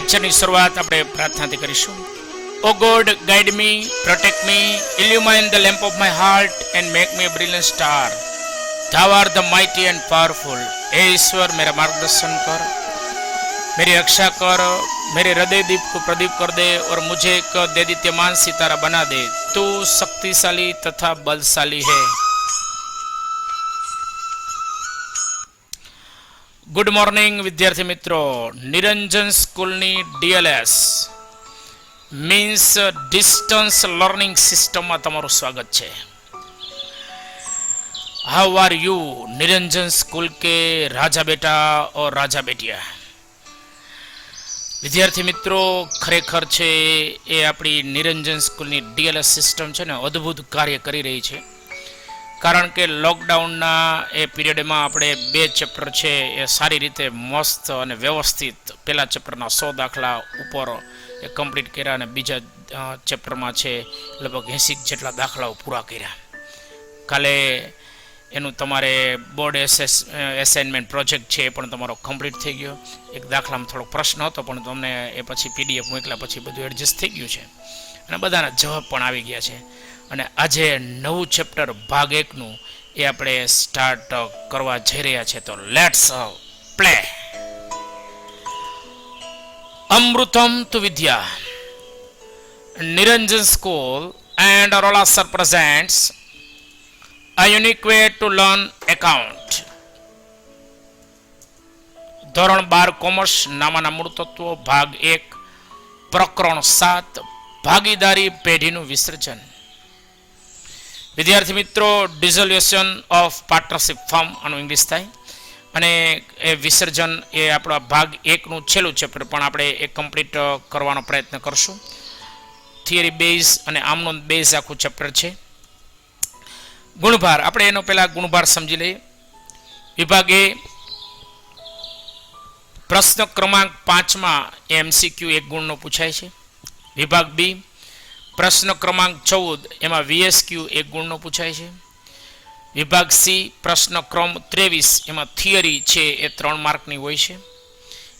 લેક્ચરની શરૂઆત આપણે પ્રાર્થનાથી કરીશું. O God, guide me, protect me, illuminate the lamp of my heart and make me a brilliant star. Thou art the mighty and powerful. हे ईश्वर, मेरा मार्गदर्शन कर, मेरी रक्षा कर, मेरे हृदय दीप को प्रदीप कर दे और मुझे एक दैदीप्यमान सितारा बना दे. तू शक्तिशाली तथा बलशाली है. ગુડ મોર્નિંગ વિદ્યાર્થી મિત્રો. નિરંજન સ્કૂલની ડીએલએસ મીન્સ ડિસ્ટન્સ લર્નિંગ સિસ્ટમમાં તમારું સ્વાગત છે. How are you Niranjan school કે રાજા બેટા ઓર રાજા બેટિયા. વિદ્યાર્થી મિત્રો, ખરેખર છે એ આપણી નિરંજન સ્કૂલની ડીએલએસ સિસ્ટમ છે ને અદ્ભુત કાર્ય કરી રહી છે. કારણ કે લોકડાઉનના એ પીરિયડમાં આપણે 2 ચેપ્ટર છે એ સારી રીતે મસ્ત અને વ્યવસ્થિત પહેલા ચેપ્ટરના 100 દાખલા ઉપર એ કમ્પ્લીટ કર્યા અને બીજા ચેપ્ટરમાં છે લગભગ 80 જેટલા દાખલાઓ પૂરા કર્યા. કાલે એનું તમારે બોર્ડ એસાઇનમેન્ટ પ્રોજેક્ટ છે એ પણ તમારો કમ્પ્લીટ થઈ ગયો. એક દાખલામાં થોડો પ્રશ્ન હતો પણ તમને એ પછી પીડીએફ મોકલ્યા પછી બધું એડજસ્ટ થઈ ગયું છે અને બધાના જવાબ પણ આવી ગયા છે. અને આજે નવું ચેપ્ટર ભાગ 1નું એ આપણે સ્ટાર્ટ કરવા જઈ રહ્યા છે. તો લેટ્સ પ્લે. અમૃતમ તુ વિદ્યા. Niranjan school and Arola sir presents a unique way to learn account. ધોરણ 12 કોમર્સ નામાના મૂળ તત્વો ભાગ 1 પ્રકરણ 7 ભાગીદારી પેઢીનું વિસર્જન. વિદ્યાર્થી મિત્રો, ડિસોલ્યુશન ઓફ પાર્ટનરશિપ ફર્મ આનું ઇંગ્લિશ થાય અને એ વિસર્જન એ આપણા ભાગ 1નું છેલ્લું ચેપ્ટર પણ આપણે એ કમ્પ્લીટ કરવાનો પ્રયત્ન કરશું. થિયરી બેઝ અને આમનો બેઝ આખું ચેપ્ટર છે. ગુણભાર, આપણે એનો પહેલા ગુણભાર સમજી લઈએ. વિભાગ એ પ્રશ્ન ક્રમાંક 5માં એમસીક્યુ 1 ગુણનો પૂછાય છે. વિભાગ બી પ્રશ્ન ક્રમાંક 14 એમાં વીએસક્યુ 1 ગુણનો પૂછાય છે. વિભાગ સી પ્રશ્ન ક્રમ 23 એમાં થિયરી છે એ 3 માર્કની હોય છે.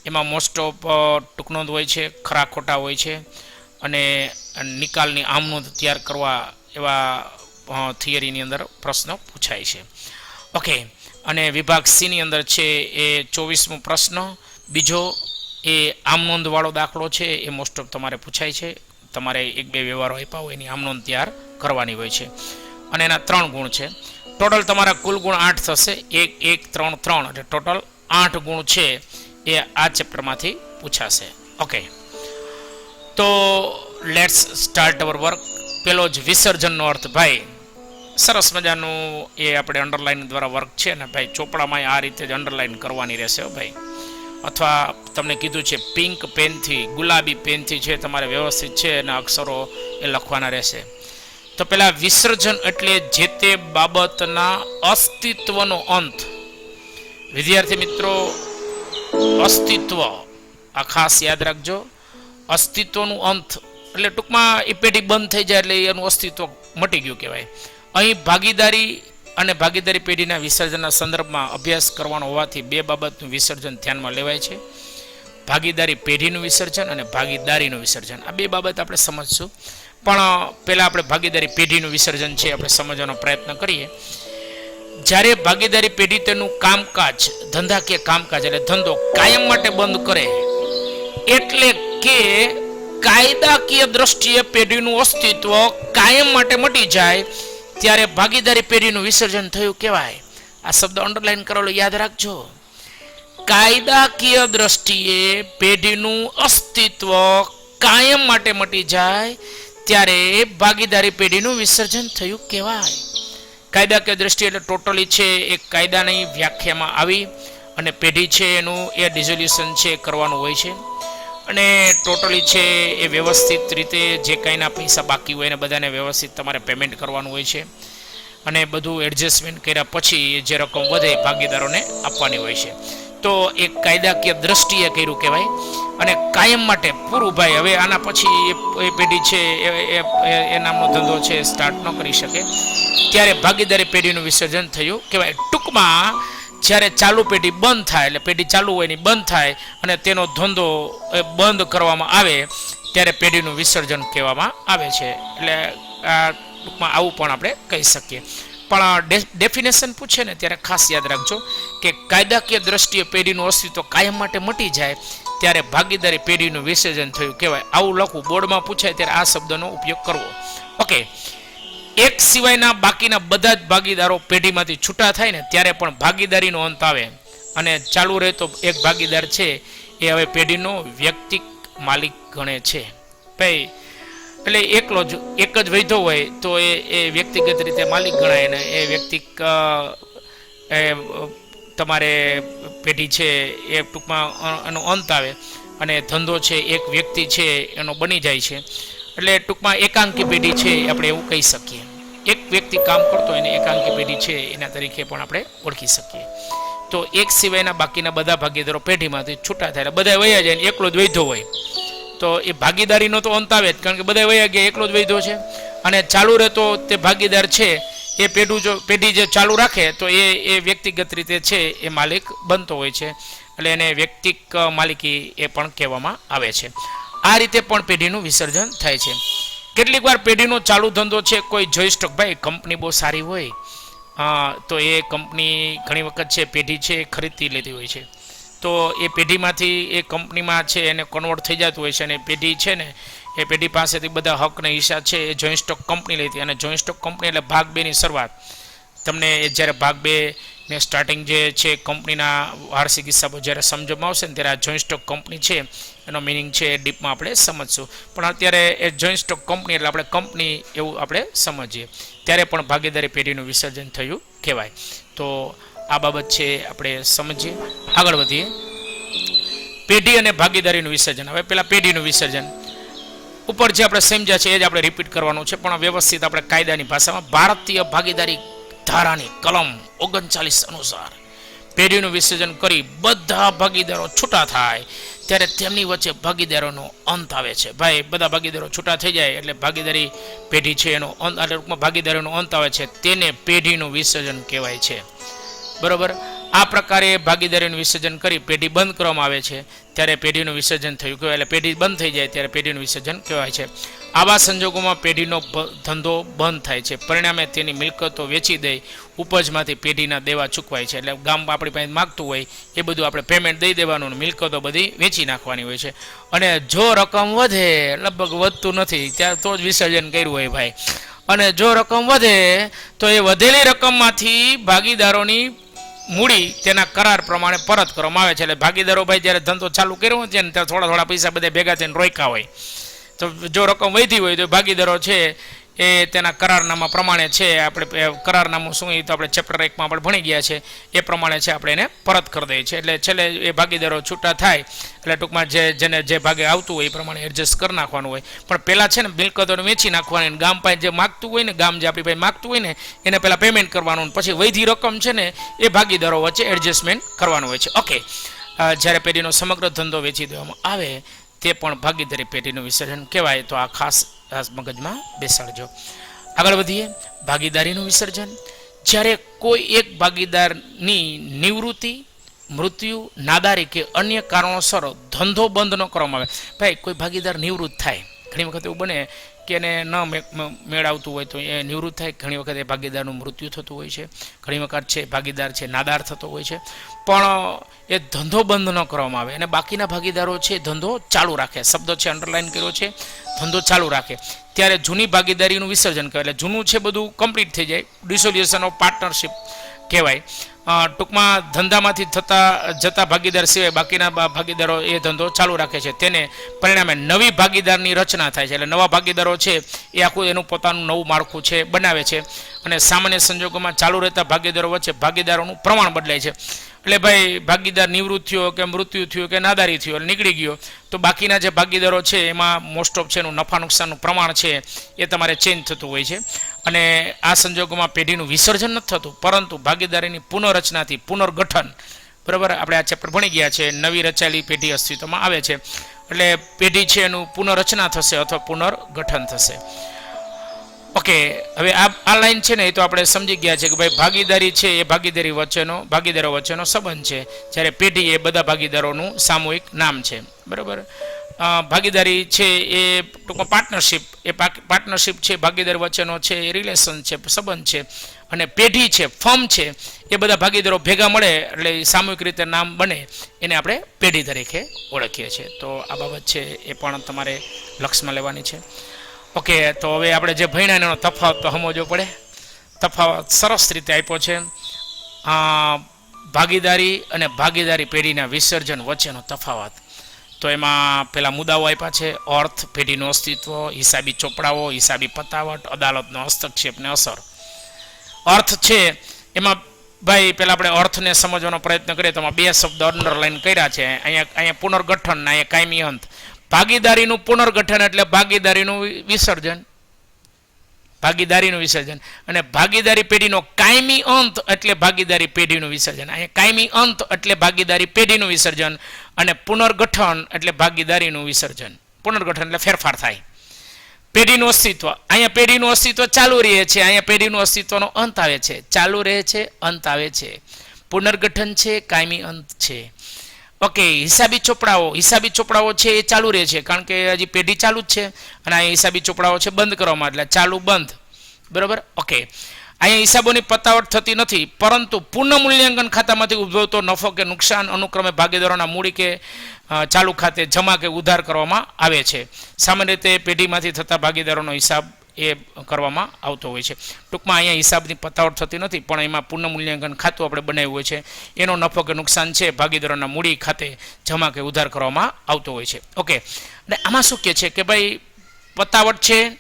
એમાં મોસ્ટ ઓફ ટૂંકનોંધ હોય છે, ખરા ખોટા હોય છે અને નિકાલની આમનોંધ તૈયાર કરવા એવા થિયરીની અંદર પ્રશ્નો પૂછાય છે. ઓકે, અને વિભાગ સીની અંદર છે એ 24મો પ્રશ્ન બીજો એ આમનોંધવાળો દાખલો છે એ મોસ્ટ ઓફ તમારે પૂછાય છે. તમારે 1-2 વ્યવહારો આપ્યા હોય એની આમનોંધ તૈયાર કરવાની હોય છે અને એના 3 ગુણ છે. ટોટલ તમારા કુલ ગુણ 8 થશે. 1 1 3 3 એટલે ટોટલ 8 ગુણ છે એ આ ચેપ્ટરમાંથી પૂછાશે. ઓકે, તો લેટ્સ સ્ટાર્ટ અવર વર્ક. પેલો જ વિસર્જનનો અર્થ ભાઈ સરસ મજાનું એ આપણે અંડરલાઇન દ્વારા વર્ક છે ને ભાઈ ચોપડામાં આ રીતે જ અંડરલાઇન કરવાની રહેશે ભાઈ. અથવા તમને કીધું છે પિંક પેનથી, ગુલાબી પેનથી છે તમારે વ્યવસ્થિત છે અને અક્ષરો એ લખવાના રહેશે. તો પેલા વિસર્જન એટલે જે તે બાબતના અસ્તિત્વનો અંત. વિદ્યાર્થી મિત્રો, અસ્તિત્વ આ ખાસ યાદ રાખજો. અસ્તિત્વનું અંત એટલે ટૂંકમાં એ પેઢી બંધ થઈ જાય એટલે એનું અસ્તિત્વ મટી ગયું કહેવાય. અહીં ભાગીદારી અને ભાગીદારી પેઢીના વિસર્જનના સંદર્ભમાં અભ્યાસ કરવાનો હોવાથી 2 બાબતનું વિસર્જન ધ્યાનમાં લેવાય છે. ભાગીદારી પેઢીનું વિસર્જન અને ભાગીદારીનું વિસર્જન. આ 2 બાબત આપણે સમજશું. પણ પહેલાં આપણે ભાગીદારી પેઢીનું વિસર્જન છે આપણે સમજવાનો પ્રયત્ન કરીએ. જ્યારે ભાગીદારી પેઢી તેનું કામકાજ, ધંધાકીય કામકાજ એટલે ધંધો કાયમ માટે બંધ કરે એટલે કે કાયદાકીય દ્રષ્ટિએ પેઢીનું અસ્તિત્વ કાયમ માટે મટી જાય ત્યારે ભાગીદારી પેઢીનું વિસર્જન થયું કહેવાય. આ શબ્દ અંડરલાઈન કરેલો યાદ રાખજો. કાયદાકીય દ્રષ્ટિએ પેઢીનું અસ્તિત્વ કાયમ માટે મટી જાય ત્યારે ભાગીદારી પેઢીનું વિસર્જન થયું કહેવાય. કાયદાકીય દ્રષ્ટિએ એટલે ટોટલી છે એ કાયદાની વ્યાખ્યામાં આવી અને પેઢી છે એનું એ ડિઝોલ્યુશન છે કરવાનું હોય છે અને ટોટલી છે એ વ્યવસ્થિત રીતે જે કાંઈના પૈસા બાકી હોય એને બધાને વ્યવસ્થિત તમારે પેમેન્ટ કરવાનું હોય છે અને બધું એડજસ્ટમેન્ટ કર્યા પછી જે રકમ વધે ભાગીદારોને આપવાની હોય છે. તો એ કાયદાકીય દ્રષ્ટિએ કર્યું કહેવાય અને કાયમ માટે પૂરું ભાઈ હવે આના પછી એ પેઢી છે એ નામનો ધંધો છે સ્ટાર્ટ ન કરી શકે ત્યારે ભાગીદારી પેઢીનું વિસર્જન થયું કહેવાય. ટૂંકમાં જ્યારે ચાલુ પેઢી બંધ થાય, એટલે પેઢી ચાલુ હોય ની બંધ થાય અને તેનો ધંધો બંધ કરવામાં આવે ત્યારે પેઢીનું વિસર્જન કહેવામાં આવે છે. એટલે ટૂંકમાં આવું પણ આપણે કહી શકીએ. પણ ડેફિનેશન પૂછે ને ત્યારે ખાસ યાદ રાખજો કે કાયદાકીય દ્રષ્ટિએ પેઢીનું અસ્તિત્વ કાયમ માટે મટી જાય ત્યારે ભાગીદારી પેઢીનું વિસર્જન થયું કહેવાય. આવું લખવું, બોર્ડમાં પૂછાય ત્યારે આ શબ્દનો ઉપયોગ કરવો. ઓકે, એક સિવાયના બાકીના બધા જ ભાગીદારો પેઢીમાંથી છૂટા થાય ને ત્યારે પણ ભાગીદારીનો અંત આવે અને ચાલુ રહેતો એક ભાગીદાર છે એ હવે પેઢીનો વ્યક્તિક માલિક ગણે છે. ભાઈ એટલે એકલો જ એક જ વૈધો હોય તો એ વ્યક્તિગત રીતે માલિક ગણાય ને એ વ્યક્તિક તમારે પેઢી છે એ ટૂંકમાં એનો અંત આવે અને ધંધો છે એક વ્યક્તિ છે એનો બની જાય છે. એટલે ટૂંકમાં એકાંકી પેઢી છે આપણે એવું કહી શકીએ. એક વ્યક્તિ કામ કરતો એને એકાંકી પેઢી છે એના તરીકે પણ આપણે ઓળખી શકીએ. તો એક સિવાયના બાકીના બધા ભાગીદારો પેઢીમાંથી છૂટા થાય, બધા વયા જાય ને એકલો જ વૈધો હોય તો એ ભાગીદારીનો તો અંત આવે જ, કારણ કે બધા વયા ગયા, એકલો જ વૈધો છે. અને ચાલુ રહેતો તે ભાગીદાર છે એ પેઢી જે ચાલુ રાખે તો એ વ્યક્તિગત રીતે છે એ માલિક બનતો હોય છે. એટલે એને વ્યક્તિક માલિકી એ પણ કહેવામાં આવે છે. આ રીતે પણ પેઢીનું વિસર્જન થાય છે. કેટલીક વાર પેઢીનો ચાલુ ધંધો છે કોઈ જોઈ સ્ટોક, ભાઈ કંપની બહુ સારી હોય તો એ કંપની ઘણી વખત છે પેઢી છે ખરીદતી લેતી હોય છે. તો એ પેઢીમાંથી એ કંપનીમાં છે એને કન્વર્ટ થઈ જતું હોય છે અને પેઢી છે ને એ પેઢી પાસેથી બધા હક ને હિસ્સા છે એ જોઈન્ટ સ્ટોક કંપની લેતી. અને જોઈન્ટ સ્ટોક કંપની એટલે ભાગ બેની શરૂઆત. તમને જ્યારે ભાગ બે ને સ્ટાર્ટિંગ જે છે કંપનીના વાર્ષિક હિસાબો જ્યારે સમજવામાં આવશે ને ત્યારે આ જોઈન્ટ સ્ટોક કંપની છે એનો મિનિંગ છે એ ડીપમાં આપણે સમજશું. પણ અત્યારે એ જોઈન્ટ સ્ટોક કંપની એટલે આપણે કંપની એવું આપણે સમજીએ ત્યારે પણ ભાગીદારી પેઢીનું વિસર્જન થયું કહેવાય. તો આ બાબત છે આપણે સમજીએ, આગળ વધીએ. પેઢી અને ભાગીદારીનું વિસર્જન. હવે પેલા પેઢીનું વિસર્જન ઉપર જે આપણે સમજ્યા છે એ જ આપણે રિપીટ કરવાનું છે, પણ વ્યવસ્થિત આપણે કાયદાની ભાષામાં. ભારતીય ભાગીદારી ધારાની કલમ 39 અનુસાર પેઢીનું વિસર્જન કરી બધા ભાગીદારો છૂટા થાય ત્યારે તેમની વચ્ચે ભાગીદારોનો અંત આવે છે. ભાઈ બધા ભાગીદારો છૂટા થઈ જાય એટલે ભાગીદારી પેઢી છે એનો અંત, ભાગીદારીનો અંત આવે છે, તેને પેઢીનું વિસર્જન કહેવાય છે. બરોબર. આ પ્રકારે ભાગીદારીનું વિસર્જન કરી પેઢી બંધ કરવામાં આવે છે ત્યારે પેઢીનું વિસર્જન થયું કહેવાય. એટલે પેઢી બંધ થઈ જાય ત્યારે પેઢીનું વિસર્જન કહેવાય છે. આવા સંજોગોમાં પેઢીનો ધંધો બંધ થાય છે, પરિણામે તેની મિલકતો વેચી દઈ ઉપજમાંથી પેઢીના દેવા ચૂકવાય છે. એટલે ગામ આપણી પાસે માગતું હોય એ બધું આપણે પેમેન્ટ દઈ દેવાનું, મિલકતો બધી વેચી નાખવાની હોય છે. અને જો રકમ વધે, લગભગ વધતું નથી ત્યાં તો જ વિસર્જન કર્યું હોય ભાઈ, અને જો રકમ વધે તો એ વધેલી રકમમાંથી ભાગીદારોની મૂડી તેના કરાર પ્રમાણે પરત કરવામાં આવે છે. એટલે ભાગીદારો ભાઈ જ્યારે ધંધો ચાલુ કર્યો હોય છે ને ત્યારે થોડા થોડા પૈસા બધા ભેગા થઈને રોક્યા હોય તો જો રકમ વધી હોય તો ભાગીદારો છે એ તેના કરારનામા પ્રમાણે છે, આપણે કરારનામું શું એ તો આપણે ચેપ્ટર 1માં આપણે ભણી ગયા છે એ પ્રમાણે છે આપણે એને પરત કરી દઈએ છીએ. એટલે છેલ્લે એ ભાગીદારો છૂટા થાય એટલે ટૂંકમાં જેને જે ભાગે આવતું હોય એ પ્રમાણે એડજસ્ટ કરી નાખવાનું હોય. પણ પહેલાં છે ને મિલકતોને વેચી નાખવાની, ગામ પાસે જે માગતું હોય ને, ગામ જે આપણી પાસે માગતું હોય ને એને પહેલાં પેમેન્ટ કરવાનું, પછી વૈધી રકમ છે ને એ ભાગીદારો વચ્ચે એડજસ્ટમેન્ટ કરવાનું હોય છે. ઓકે, જ્યારે પેઢીનો સમગ્ર ધંધો વેચી દેવામાં આવે તે પણ ભાગીદારી પેઢીનું વિસર્જન કહેવાય. તો આ ખાસ મગજમાં બેસાડજો. આગળ વધીએ. ભાગીદારીનું વિસર્જન. જ્યારે કોઈ એક ભાગીદારની નિવૃત્તિ, મૃત્યુ, નાદારી કે અન્ય કારણોસર ધંધો બંધ ન કરવામાં આવે. ભાઈ કોઈ ભાગીદાર નિવૃત્ત થાય, ઘણી વખત એવું બને કે એને ન મેળ આવતું હોય તો એ નિવૃત્ત થાય, ઘણી વખત એ ભાગીદારનું મૃત્યુ થતું હોય છે, ઘણી વખત છે ભાગીદાર છે નાદાર થતો હોય છે, પણ એ ધંધો બંધ ન કરવામાં આવે અને બાકીના ભાગીદારો છે ધંધો ચાલુ રાખે. શબ્દ છે અંડરલાઈન કર્યો છે, ધંધો ચાલુ રાખે ત્યારે જૂની ભાગીદારીનું વિસર્જન કહેવાય. એટલે જૂનું છે બધું કમ્પ્લીટ થઈ જાય, ડિસોલ્યુશન ઓફ પાર્ટનરશિપ કહેવાય. ટૂંકમાં ધંધામાંથી જતા ભાગીદાર સિવાય બાકીના ભાગીદારો એ ધંધો ચાલુ રાખે છે, તેને પરિણામે નવી ભાગીદારની રચના થાય છે. એટલે નવા ભાગીદારો છે એ આખું એનું પોતાનું નવું માળખું છે બનાવે છે અને સામાન્ય સંજોગોમાં ચાલુ રહેતા ભાગીદારો વચ્ચે ભાગીદારોનું પ્રમાણ બદલાય છે. એટલે ભાઈ ભાગીદાર નિવૃત્ત થયો કે મૃત્યુ થયું કે નાદારી થયો એટલે નીકળી ગયો તો બાકીના જે ભાગીદારો છે એમાં મોસ્ટ ઓફ છે એનું નફા નુકસાનનું પ્રમાણ છે એ તમારે ચેન્જ થતું હોય છે. અને આ સંજોગોમાં પેઢીનું વિસર્જન નથી થતું, પરંતુ ભાગીદારીની પુનઃરચનાથી પુનર્ગઠન, બરાબર, આપણે આ ચેપ્ટર ભણી ગયા છે, નવી રચાયેલી પેઢી અસ્તિત્વમાં આવે છે. એટલે પેઢી છે એનું પુનઃરચના થશે અથવા પુનર્ગઠન થશે. ઓકે, હવે આ લાઈન છે ને એ તો આપણે સમજી ગયા છે કે ભાઈ ભાગીદારી છે એ ભાગીદારો વચ્ચેનો સંબંધ છે, જ્યારે પેઢી એ બધા ભાગીદારોનું સામૂહિક નામ છે. બરાબર. ભાગીદારી છે એ ટૂંકમાં પાર્ટનરશિપ છે, ભાગીદાર વચ્ચેનો છે એ રિલેશન છે, સંબંધ છે. અને પેઢી છે, ફર્મ છે, એ બધા ભાગીદારો ભેગા મળે એટલે સામૂહિક રીતે નામ બને, એને આપણે પેઢી તરીકે ઓળખીએ છીએ. તો આ બાબત છે એ પણ તમારે લક્ષમાં લેવાની છે. ઓકે, તો હવે આપણે જે ભણ્યા એનો તફાવત તો સમજવો પડે. તફાવત સરસ રીતે આપ્યો છે. ભાગીદારી અને ભાગીદારી પેઢીના વિસર્જન વચ્ચેનો તફાવત. તો એમાં પેલા મુદ્દાઓ આપ્યા છે: અર્થ, પેઢીનું અસ્તિત્વ, હિસાબી ચોપડાઓ, હિસાબી પતાવટ, અદાલતનો હસ્તક્ષેપ ને અસર. અર્થ છે એમાં ભાઈ પેલા આપણે અર્થને સમજવાનો પ્રયત્ન કરીએ તો બે શબ્દ અંડરલાઈન કર્યા છે. અહીંયા પુનર્ગઠન ને અહીંયા કાયમી અંત. ભાગીદારીનું પુનર્ગઠન એટલે ભાગીદારીનું વિસર્જન, અને ભાગીદારી પેઢીનો કાયમી અંત એટલે ભાગીદારી પેઢીનું વિસર્જન. અહીંયા કાયમી અંત એટલે ભાગીદારી પેઢીનું વિસર્જન, અને પુનર્ગઠન એટલે ભાગીદારીનું વિસર્જન. પુનર્ગઠન એટલે ફેરફાર થાય. પેઢીનું અસ્તિત્વ, અહીંયા પેઢીનું અસ્તિત્વ ચાલુ રહે છે, અહીંયા પેઢીનું અસ્તિત્વનો અંત આવે છે. ચાલુ રહે છે, અંત આવે છે. પુનર્ગઠન છે, કાયમી અંત છે. ઓકે, હિસાબી ચોપડાઓ છે એ ચાલુ રહે છે, કારણ કે હજી પેઢી ચાલુ જ છે, અને અહીંયા હિસાબી ચોપડાઓ છે બંધ કરવામાં, એટલે ચાલુ બંધ. બરાબર. ઓકે, અહીંયા હિસાબોની પતાવટ થતી નથી, પરંતુ પુનઃ મૂલ્યાંકન ખાતામાંથી ઉદ્ભવતો નફો કે નુકસાન અનુક્રમે ભાગીદારોના મૂડી કે ચાલુ ખાતે જમા કે ઉધાર કરવામાં આવે છે. સામાન્ય રીતે પેઢીમાંથી થતા ભાગીદારોનો હિસાબ એ કરવામાં આવતો હોય છે. ટૂંકમાં અહીંયા હિસાબની પતાવટ થતી નથી, પણ એમાં પુનઃ મૂલ્યાંકન ખાતું આપણે બનાવ્યું હોય છે. એનો નફો કે નુકસાન છે ભાગીદારોના મૂડી ખાતે જમા કે ઉધાર કરવામાં આવતો હોય છે. ઓકે, અને આમાં શું કહે છે કે ભાઈ પતાવટ છે,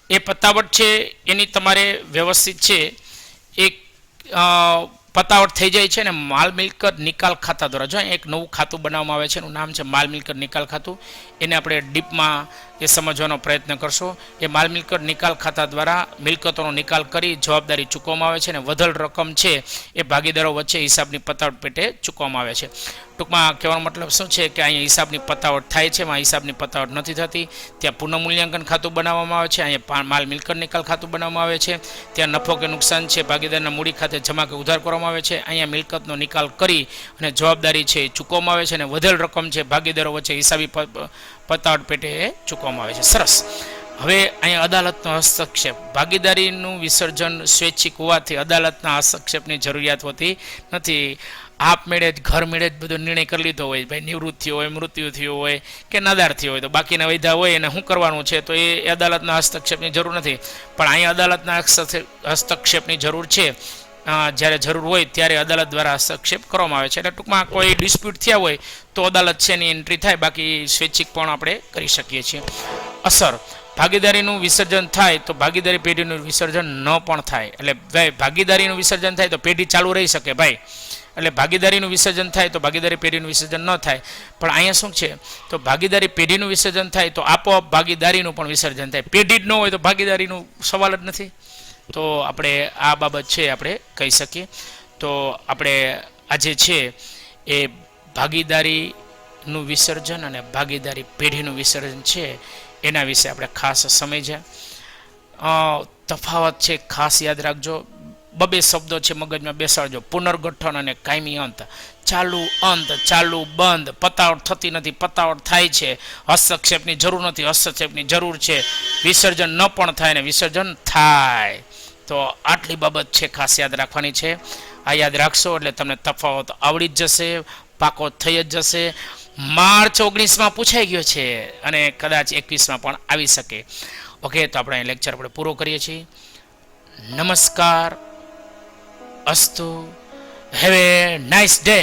એ પતાવટ છે એની તમારે વ્યવસ્થિત છે એક પતાવટ થઈ જાય છે ને માલ મિલકત નિકાલ ખાતા દ્વારા. જો એક નવું ખાતું બનાવવામાં આવે છે, એનું નામ છે માલ મિલકત નિકાલ ખાતું. એને આપણે ડીપમાં એ સમજવાનો પ્રયત્ન કરશો. એ માલ મિલકત નિકાલ ખાતા દ્વારા મિલકતોનો નિકાલ કરી જવાબદારી ચૂકવવામાં આવે છે, અને વધેલ રકમ છે એ ભાગીદારો વચ્ચે હિસાબની પતાવટ પેટે ચૂકવવામાં આવે છે. ટૂંકમાં કહેવાનો મતલબ શું છે કે અહીંયા હિસાબની પતાવટ થાય છે, એમાં હિસાબની પતાવટ નથી થતી. ત્યાં પુનઃ મૂલ્યાંકન ખાતું બનાવવામાં આવે છે, અહીંયા માલ મિલકત નિકાલ ખાતું બનાવવામાં આવે છે. ત્યાં નફો કે નુકસાન છે ભાગીદારના મૂડી ખાતે જમા કે ઉધાર કરવામાં આવે છે. અહીંયા મિલકતનો નિકાલ કરી અને જવાબદારી છે એ ચૂકવવામાં આવે છે, અને વધેલ રકમ છે ભાગીદારો વચ્ચે હિસાબી પતાવટ પેટે ચૂકવવામાં આવે છે. સરસ. હવે અહીંયા અદાલતનો હસ્તક્ષેપ. ભાગીદારીનું વિસર્જન સ્વૈચ્છિક હોવાથી અદાલતના હસ્તક્ષેપની જરૂરિયાત હોતી નથી. આપમેળે જ ઘર મેળે જ બધો નિર્ણય કરી લીધો હોય, ભાઈ નિવૃત્ત થયો હોય, મૃત્યુ થયો હોય કે નાદાર થયો હોય, તો બાકીના વૈધા હોય એને શું કરવાનું છે, તો એ અદાલતના હસ્તક્ષેપની જરૂર નથી. પણ અહીંયા અદાલતના હસ્તક્ષેપની જરૂર છે. જ્યારે જરૂર હોય ત્યારે અદાલત દ્વારા હસ્તક્ષેપ કરવામાં આવે છે. એટલે ટૂંકમાં કોઈ ડિસ્પ્યુટ થયા હોય તો અદાલત છે એની એન્ટ્રી થાય, બાકી સ્વૈચ્છિક પણ આપણે કરી શકીએ છીએ. અસર. ભાગીદારીનું વિસર્જન થાય તો ભાગીદારી પેઢીનું વિસર્જન ન પણ થાય. એટલે ભાઈ ભાગીદારીનું વિસર્જન થાય તો પેઢી ચાલુ રહી શકે ભાઈ. એટલે ભાગીદારીનું વિસર્જન થાય તો ભાગીદારી પેઢીનું વિસર્જન ન થાય. પણ અહીંયા શું છે, તો ભાગીદારી પેઢીનું વિસર્જન થાય તો આપોઆપ ભાગીદારીનું પણ વિસર્જન થાય. પેઢી જ ન હોય તો ભાગીદારીનું સવાલ જ નથી. તો આપણે આ બાબત છે આપણે કહી શકીએ. તો આપણે આજે છે એ ભાગીદારીનું વિસર્જન અને ભાગીદારી પેઢીનું વિસર્જન છે એના વિશે આપણે ખાસ સમજ્યા. તફાવત છે ખાસ યાદ રાખજો. બબે શબ્દો છે મગજમાં બેસાડજો: પુનર્ગઠન અને કાયમી અંત. ચાલુ અંત, ચાલુ બંધ. પતાવટ થતી નથી, પતાવટ થાય છે. હસ્તક્ષેપની જરૂર નથી, હસ્તક્ષેપની જરૂર છે. વિસર્જન ન પણ થાય ને વિસર્જન થાય. તો આટલી બાબત છે ખાસ યાદ રાખવાની છે. આ યાદ રાખશો એટલે તમને તફાવત આવડી જ જશે, પાકો થઈ જ જશે. માર્ચ 19માં પૂછાઈ ગયો છે અને કદાચ 21માં પણ આવી શકે. ઓકે, તો આપણે લેક્ચર આપણે પૂરો કરીએ છીએ. નમસ્કાર, અસ્તુ, હેવ એ નાઇસ ડે.